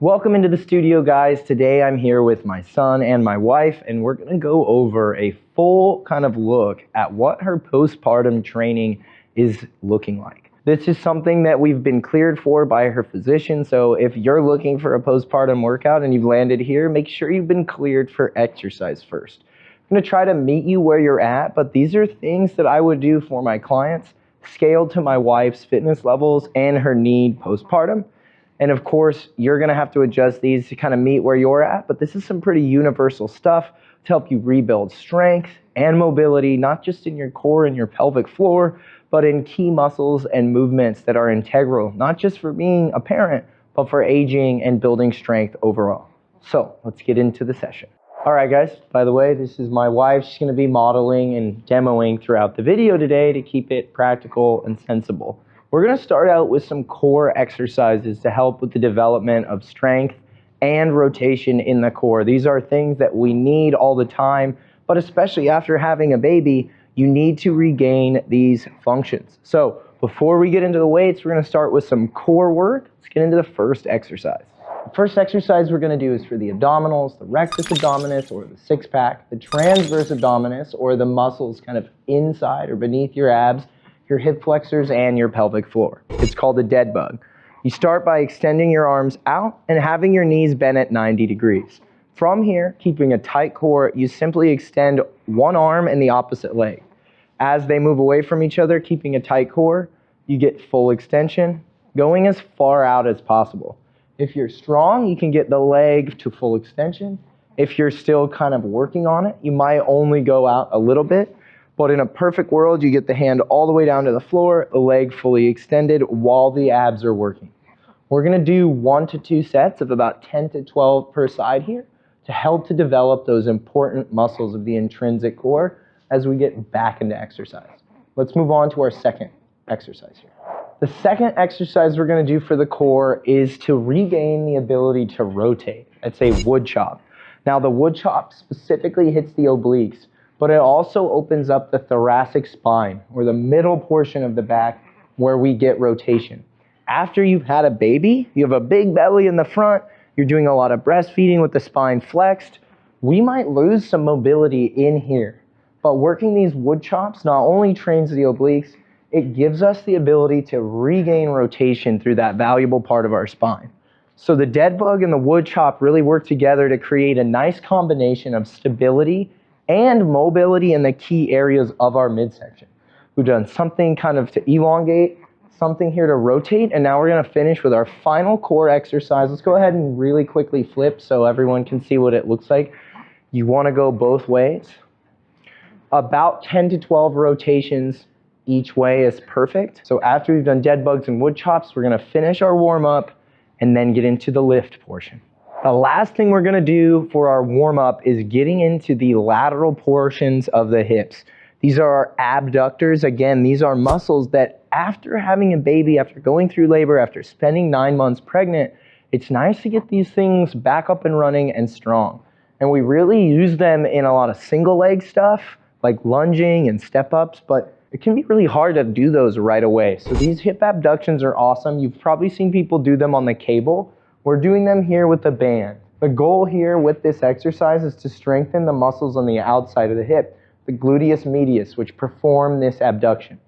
Welcome into the studio, guys. Today I'm here with my son and my wife, and we're gonna go over a full kind of look at what her postpartum training is looking like. This is something that we've been cleared for by her physician, so if you're looking for a postpartum workout and you've landed here, make sure you've been cleared for exercise first. I'm gonna try to meet you where you're at, but these are things that I would do for my clients, scaled to my wife's fitness levels and her need postpartum. And of course, you're gonna have to adjust these to kind of meet where you're at, but this is some pretty universal stuff to help you rebuild strength and mobility, not just in your core and your pelvic floor, but in key muscles and movements that are integral, not just for being a parent, but for aging and building strength overall. So let's get into the session. All right, guys, by the way, this is my wife. She's gonna be modeling and demoing throughout the video today to keep it practical and sensible. We're gonna start out with some core exercises to help with the development of strength and rotation in the core. These are things that we need all the time, but especially after having a baby, you need to regain these functions. So before we get into the weights, we're gonna start with some core work. Let's get into the first exercise. The first exercise we're gonna do is for the abdominals, the rectus abdominis or the six pack, the transverse abdominis or the muscles kind of inside or beneath your abs, your hip flexors, and your pelvic floor. It's called a dead bug. You start by extending your arms out and having your knees bent at 90 degrees. From here, keeping a tight core, you simply extend one arm and the opposite leg. As they move away from each other, keeping a tight core, you get full extension, going as far out as possible. If you're strong, you can get the leg to full extension. If you're still kind of working on it, you might only go out a little bit. But in a perfect world, you get the hand all the way down to the floor, the leg fully extended while the abs are working. We're gonna do 1 to 2 sets of about 10 to 12 per side here to help to develop those important muscles of the intrinsic core as we get back into exercise. Let's move on to our second exercise here. The second exercise we're gonna do for the core is to regain the ability to rotate. It's a wood chop. Now the wood chop specifically hits the obliques, but it also opens up the thoracic spine, or the middle portion of the back where we get rotation. After you've had a baby, you have a big belly in the front, you're doing a lot of breastfeeding with the spine flexed, we might lose some mobility in here. But working these wood chops not only trains the obliques, it gives us the ability to regain rotation through that valuable part of our spine. So the dead bug and the wood chop really work together to create a nice combination of stability and mobility in the key areas of our midsection. We've done something kind of to elongate, something here to rotate, and now we're gonna finish with our final core exercise. Let's go ahead and really quickly flip so everyone can see what it looks like. You wanna go both ways. About 10 to 12 rotations each way is perfect. So after we've done dead bugs and wood chops, we're gonna finish our warm up and then get into the lift portion. The last thing we're gonna do for our warm-up is getting into the lateral portions of the hips. These are our abductors. Again, these are muscles that after having a baby, after going through labor, after spending 9 months pregnant, it's nice to get these things back up and running and strong. And we really use them in a lot of single leg stuff, like lunging and step-ups, but it can be really hard to do those right away. So these hip abductions are awesome. You've probably seen people do them on the cable. We're doing them here with the band. The goal here with this exercise is to strengthen the muscles on the outside of the hip, the gluteus medius, which perform this abduction.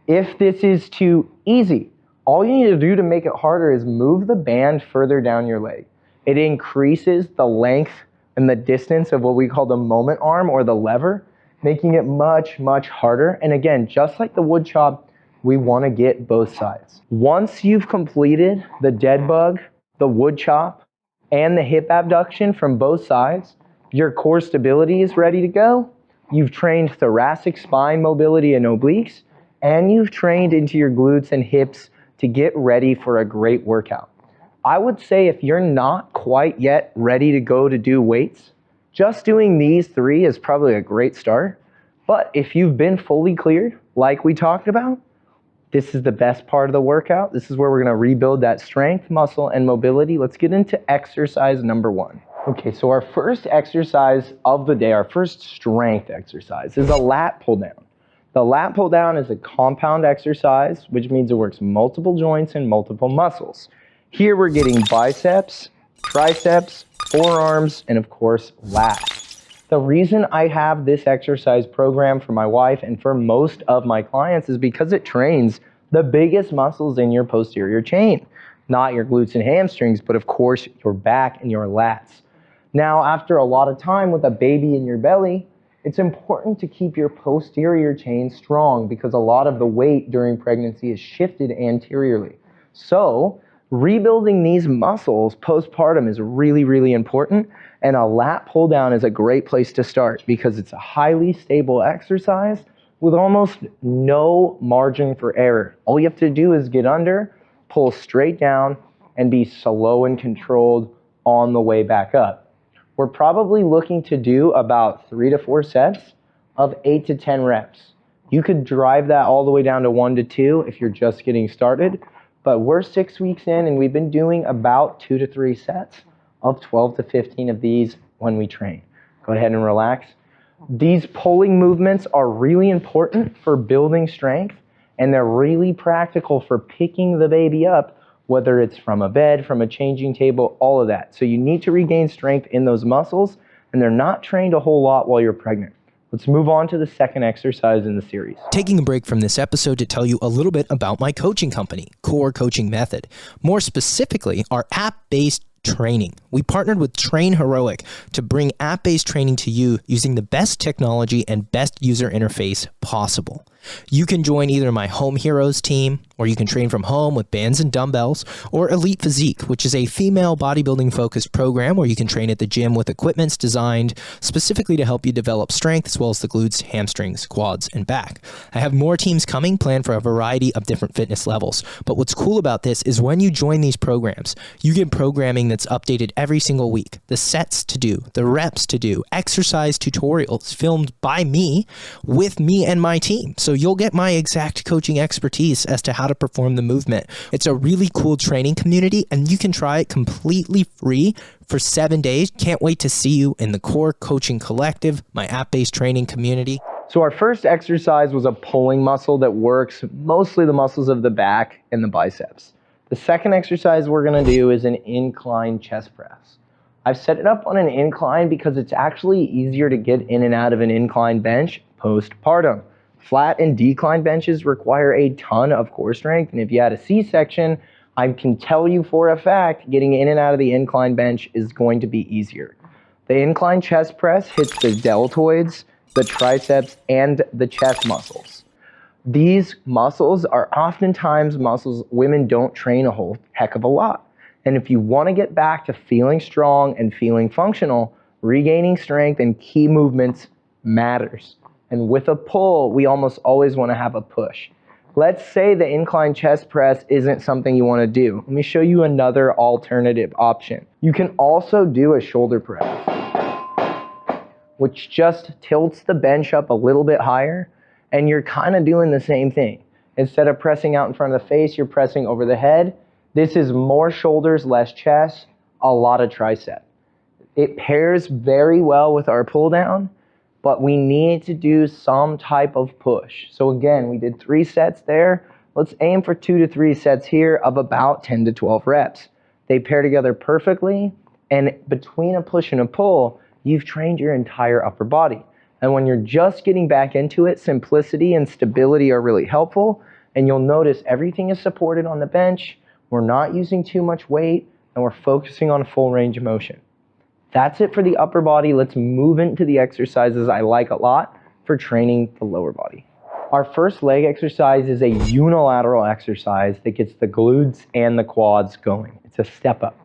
If this is too easy, all you need to do to make it harder is move the band further down your leg. It increases the length and the distance of what we call the moment arm or the lever, making it much, much harder. And again, just like the wood chop, we want to get both sides. Once you've completed the dead bug, the wood chop, and the hip abduction from both sides, your core stability is ready to go. You've trained thoracic spine mobility and obliques, and you've trained into your glutes and hips to get ready for a great workout. I would say if you're not quite yet ready to go to do weights, just doing these 3 is probably a great start. But if you've been fully cleared, like we talked about, this is the best part of the workout. This is where we're gonna rebuild that strength, muscle, and mobility. Let's get into exercise number 1. Okay, so our first exercise of the day, our first strength exercise is a lat pull down. The lat pull down is a compound exercise, which means it works multiple joints and multiple muscles. Here we're getting biceps triceps, forearms, and of course, lats. The reason I have this exercise program for my wife and for most of my clients is because it trains the biggest muscles in your posterior chain. Not your glutes and hamstrings, but of course, your back and your lats. Now, after a lot of time with a baby in your belly, it's important to keep your posterior chain strong because a lot of the weight during pregnancy is shifted anteriorly. So, rebuilding these muscles postpartum is really, really important, and a lat pull down is a great place to start because it's a highly stable exercise with almost no margin for error. All you have to do is get under, pull straight down, and be slow and controlled on the way back up. We're probably looking to do about 3 to 4 sets of 8 to 10 reps. You could drive that all the way down to 1 to 2 if you're just getting started, but we're 6 weeks in and we've been doing about 2 to 3 sets of 12 to 15 of these when we train. Go ahead and relax. These pulling movements are really important for building strength, and they're really practical for picking the baby up, whether it's from a bed, from a changing table, all of that. So you need to regain strength in those muscles, and they're not trained a whole lot while you're pregnant. Let's move on to the second exercise in the series. Taking a break from this episode to tell you a little bit about my coaching company, Core Coaching Method. More specifically, our app-based training. We partnered with Train Heroic to bring app-based training to you using the best technology and best user interface possible. You can join either my Home Heroes team, or you can train from home with bands and dumbbells, or Elite Physique, which is a female bodybuilding focused program where you can train at the gym with equipments designed specifically to help you develop strength as well as the glutes, hamstrings, quads, and back. I have more teams coming planned for a variety of different fitness levels. But what's cool about this is when you join these programs, you get programming that's updated every single week. The sets to do, the reps to do, exercise tutorials filmed by me with me and my team. So you'll get my exact coaching expertise as to how to perform the movement. It's a really cool training community, and you can try it completely free for 7 days. Can't wait to see you in the Core Coaching Collective, my app-based training community. So our first exercise was a pulling muscle that works mostly the muscles of the back and the biceps. The second exercise we're going to do is an incline chest press. I've set it up on an incline because it's actually easier to get in and out of an incline bench postpartum. Flat and decline benches require a ton of core strength, and if you had a C-section, I can tell you for a fact getting in and out of the incline bench is going to be easier. The incline chest press hits the deltoids, the triceps, and the chest muscles. These muscles are oftentimes muscles women don't train a whole heck of a lot. And if you want to get back to feeling strong and feeling functional, regaining strength and key movements matters. And with a pull, we almost always want to have a push. Let's say the incline chest press isn't something you want to do. Let me show you another alternative option. You can also do a shoulder press, which just tilts the bench up a little bit higher, and you're kind of doing the same thing. Instead of pressing out in front of the face, you're pressing over the head. This is more shoulders, less chest, a lot of tricep. It pairs very well with our pull down, but we need to do some type of push. So again, we did 3 sets there. Let's aim for 2 to 3 sets here of about 10 to 12 reps. They pair together perfectly, and between a push and a pull, you've trained your entire upper body. And when you're just getting back into it, simplicity and stability are really helpful, and you'll notice everything is supported on the bench, we're not using too much weight, and we're focusing on full range of motion. That's it for the upper body. Let's move into the exercises I like a lot for training the lower body. Our first leg exercise is a unilateral exercise that gets the glutes and the quads going. It's a step up.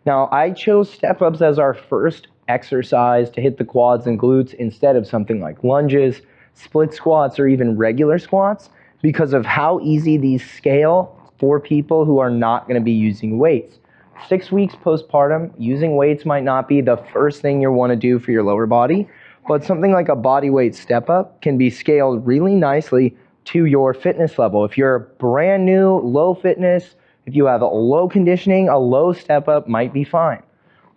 Now, I chose step ups as our first exercise to hit the quads and glutes instead of something like lunges, split squats, or even regular squats because of how easy these scale for people who are not going to be using weights. 6 weeks postpartum, using weights might not be the first thing you want to do for your lower body, but something like a body weight step up can be scaled really nicely to your fitness level. If you're brand new, low fitness, if you have a low conditioning, a low step up might be fine.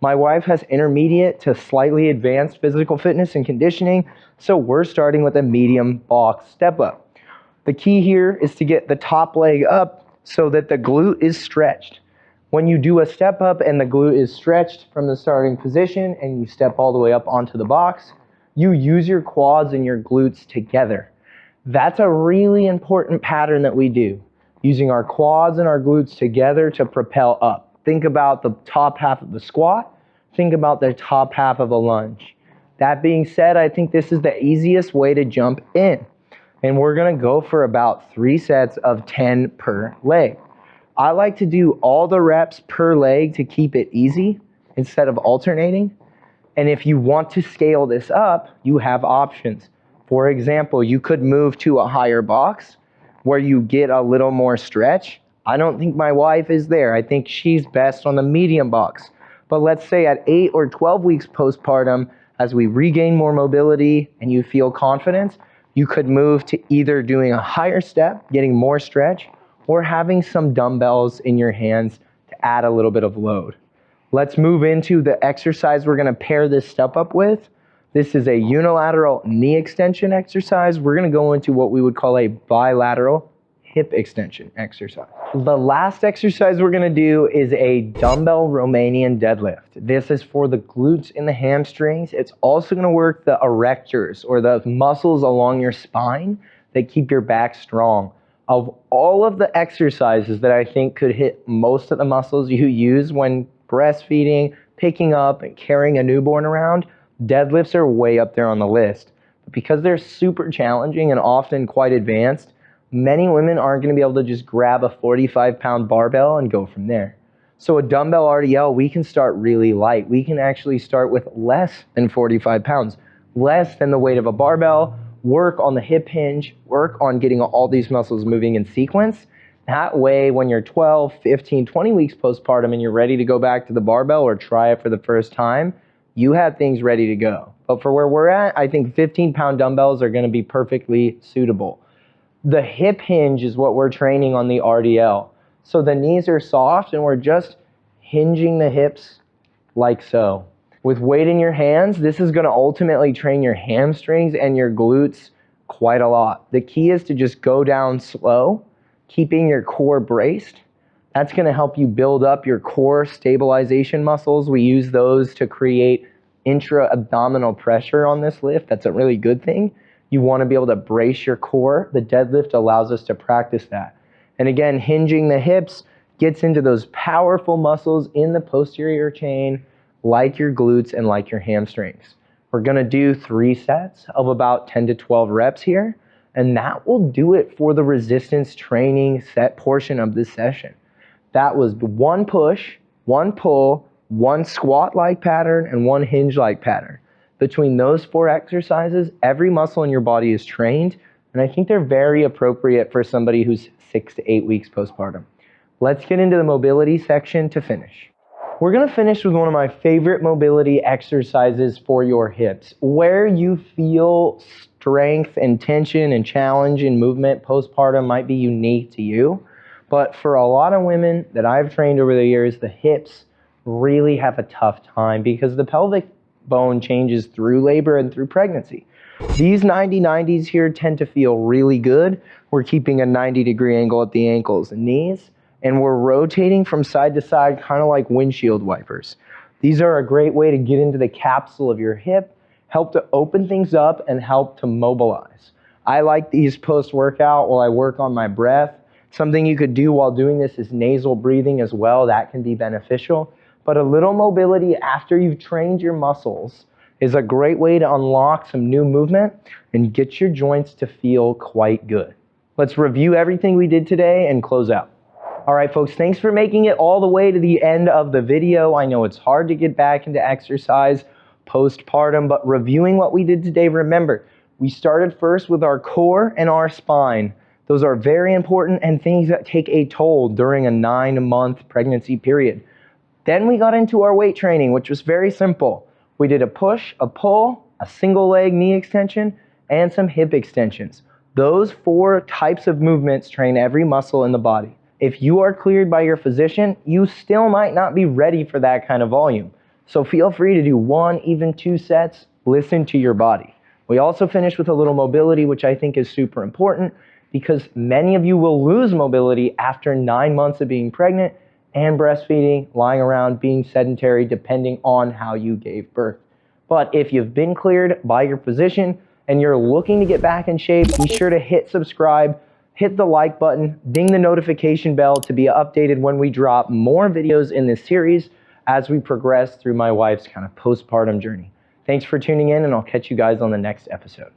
My wife has intermediate to slightly advanced physical fitness and conditioning, so we're starting with a medium box step up. The key here is to get the top leg up so that the glute is stretched. When you do a step up and the glute is stretched from the starting position and you step all the way up onto the box, you use your quads and your glutes together. That's a really important pattern that we do, using our quads and our glutes together to propel up. Think about the top half of the squat. Think about the top half of a lunge. That being said, I think this is the easiest way to jump in. And we're gonna go for about 3 sets of 10 per leg. I like to do all the reps per leg to keep it easy instead of alternating. And if you want to scale this up, you have options. For example, you could move to a higher box where you get a little more stretch. I don't think my wife is there. I think she's best on the medium box. But let's say at 8 or 12 weeks postpartum, as we regain more mobility and you feel confidence, you could move to either doing a higher step, getting more stretch, or having some dumbbells in your hands to add a little bit of load. Let's move into the exercise we're gonna pair this step up with. This is a unilateral knee extension exercise. We're gonna go into what we would call a bilateral hip extension exercise. The last exercise we're gonna do is a dumbbell Romanian deadlift. This is for the glutes and the hamstrings. It's also gonna work the erectors, or the muscles along your spine that keep your back strong. Of all of the exercises that I think could hit most of the muscles you use when breastfeeding, picking up, and carrying a newborn around, deadlifts are way up there on the list. But because they're super challenging and often quite advanced, many women aren't going to be able to just grab a 45-pound barbell and go from there. So a dumbbell RDL, we can start really light. We can actually start with less than 45 pounds, less than the weight of a barbell, work on the hip hinge, work on getting all these muscles moving in sequence. That way, when you're 12, 15, 20 weeks postpartum and you're ready to go back to the barbell or try it for the first time, you have things ready to go. But for where we're at, I think 15-pound dumbbells are going to be perfectly suitable. The hip hinge is what we're training on the RDL. So the knees are soft and we're just hinging the hips like so. With weight in your hands, this is going to ultimately train your hamstrings and your glutes quite a lot. The key is to just go down slow, keeping your core braced. That's going to help you build up your core stabilization muscles. We use those to create intra-abdominal pressure on this lift. That's a really good thing. You want to be able to brace your core. The deadlift allows us to practice that. And again, hinging the hips gets into those powerful muscles in the posterior chain, like your glutes and like your hamstrings. We're going to do 3 sets of about 10 to 12 reps here, and that will do it for the resistance training set portion of this session. That was 1 push, 1 pull, 1 squat-like pattern, and 1 hinge-like pattern. Between those 4 exercises, every muscle in your body is trained, and I think they're very appropriate for somebody who's 6 to 8 weeks postpartum. Let's get into the mobility section to finish. We're going to finish with one of my favorite mobility exercises for your hips. Where you feel strength and tension and challenge in movement postpartum might be unique to you, but for a lot of women that I've trained over the years, the hips really have a tough time because the pelvic bone changes through labor and through pregnancy. These 90-90s here tend to feel really good. We're keeping a 90-degree angle at the ankles and knees, and we're rotating from side to side, kind of like windshield wipers. These are a great way to get into the capsule of your hip, help to open things up, and help to mobilize. I like these post-workout while I work on my breath. Something you could do while doing this is nasal breathing as well. That can be beneficial. But a little mobility after you've trained your muscles is a great way to unlock some new movement and get your joints to feel quite good. Let's review everything we did today and close out. All right, folks, thanks for making it all the way to the end of the video. I know it's hard to get back into exercise postpartum, but reviewing what we did today, remember, we started first with our core and our spine. Those are very important and things that take a toll during a 9-month pregnancy period. Then we got into our weight training, which was very simple. We did a push, a pull, a single leg knee extension, and some hip extensions. Those 4 types of movements train every muscle in the body. If you are cleared by your physician, you still might not be ready for that kind of volume. So feel free to do 1, even 2 sets. Listen to your body. We also finished with a little mobility, which I think is super important because many of you will lose mobility after 9 months of being pregnant, and breastfeeding, lying around, being sedentary, depending on how you gave birth. But if you've been cleared by your physician and you're looking to get back in shape, be sure to hit subscribe, hit the like button, ding the notification bell to be updated when we drop more videos in this series as we progress through my wife's kind of postpartum journey. Thanks for tuning in, and I'll catch you guys on the next episode.